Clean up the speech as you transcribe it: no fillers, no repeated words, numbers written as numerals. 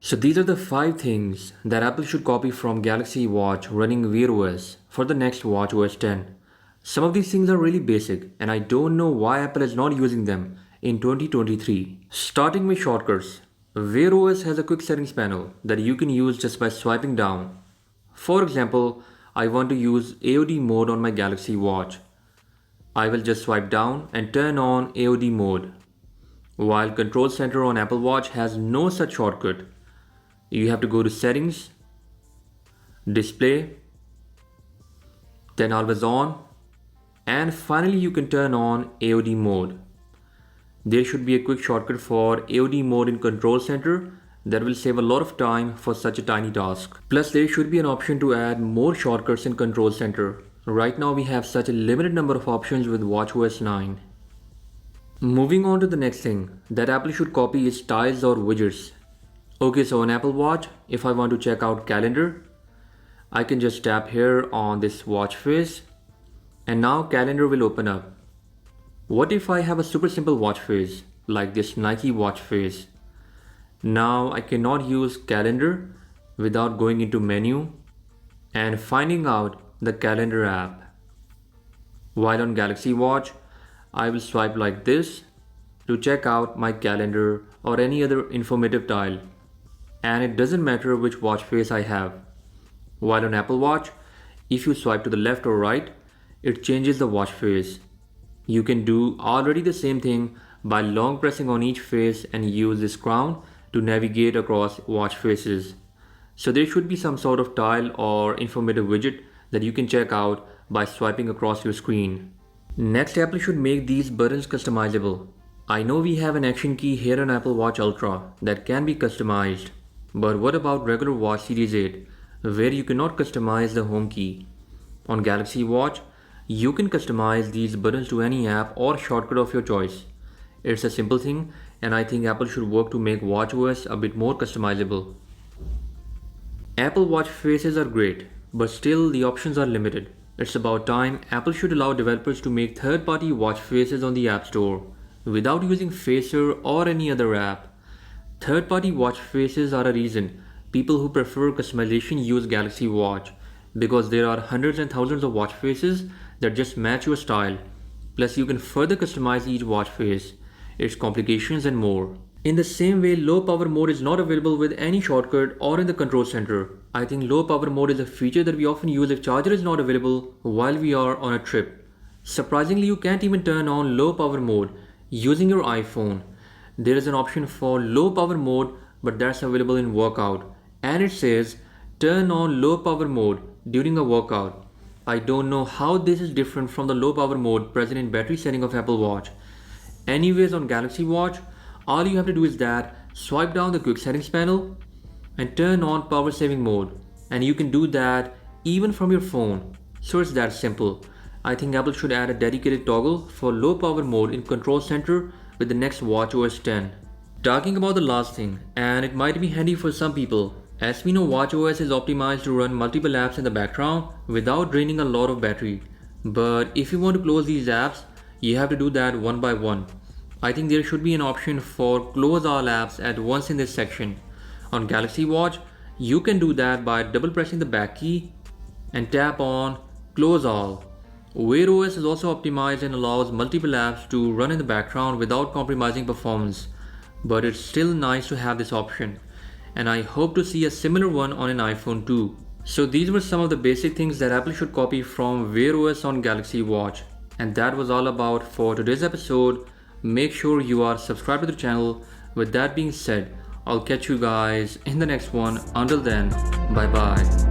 So these are the 5 things that Apple should copy from Galaxy Watch running Wear OS for the next watchOS 10. Some of these things are really basic and I don't know why Apple is not using them in 2023. Starting with shortcuts. Wear OS has a quick settings panel that you can use just by swiping down. For example, I want to use AOD mode on my Galaxy Watch. I will just swipe down and turn on AOD mode. While Control Center on Apple Watch has no such shortcut. You have to go to Settings, Display, then Always On, and finally you can turn on AOD mode. There should be a quick shortcut for AOD mode in Control Center that will save a lot of time for such a tiny task. Plus there should be an option to add more shortcuts in Control Center. Right now we have such a limited number of options with watchOS 9. Moving on to the next thing that Apple should copy is tiles or widgets. Okay, so on Apple Watch, if I want to check out calendar, I can just tap here on this watch face and now calendar will open up. What if I have a super simple watch face like this Nike watch face? Now I cannot use calendar without going into menu and finding out the calendar app. While on Galaxy Watch, I will swipe like this to check out my calendar or any other informative tile. And it doesn't matter which watch face I have. While on Apple Watch, if you swipe to the left or right, it changes the watch face. You can do already the same thing by long pressing on each face and use this crown to navigate across watch faces. So there should be some sort of tile or informative widget that you can check out by swiping across your screen. Next, Apple should make these buttons customizable. I know we have an action key here on Apple Watch Ultra that can be customized. But what about regular Watch Series 8 where you cannot customize the home key? On Galaxy Watch, you can customize these buttons to any app or shortcut of your choice. It's a simple thing and I think Apple should work to make watchOS a bit more customizable. Apple Watch faces are great, but still the options are limited. It's about time Apple should allow developers to make third-party watch faces on the App Store without using Facer or any other app. Third-party watch faces are a reason people who prefer customization use Galaxy Watch because there are hundreds and thousands of watch faces that just match your style. Plus you can further customize each watch face, its complications and more. In the same way, low power mode is not available with any shortcut or in the control center. I think low power mode is a feature that we often use if charger is not available while we are on a trip. Surprisingly, you can't even turn on low power mode using your iPhone. There is an option for low power mode, but that's available in workout and it says turn on low power mode during a workout. I don't know how this is different from the low power mode present in battery setting of Apple Watch. Anyways, on Galaxy Watch, all you have to do is that swipe down the quick settings panel and turn on power saving mode, and you can do that even from your phone. So it's that simple. I think Apple should add a dedicated toggle for low power mode in Control Center with the next watchOS 10. Talking about the last thing, and it might be handy for some people, as we know watchOS is optimized to run multiple apps in the background without draining a lot of battery. But if you want to close these apps, you have to do that one by one. I think there should be an option for close all apps at once in this section. On Galaxy Watch, you can do that by double pressing the back key and tap on close all. Wear OS is also optimized and allows multiple apps to run in the background without compromising performance, but it's still nice to have this option, and I hope to see a similar one on an iPhone too. So these were some of the basic things that Apple should copy from Wear OS on Galaxy Watch, and that was all about for today's episode. Make sure you are subscribed to the channel. With that being said, I'll catch you guys in the next one. Until then, bye bye.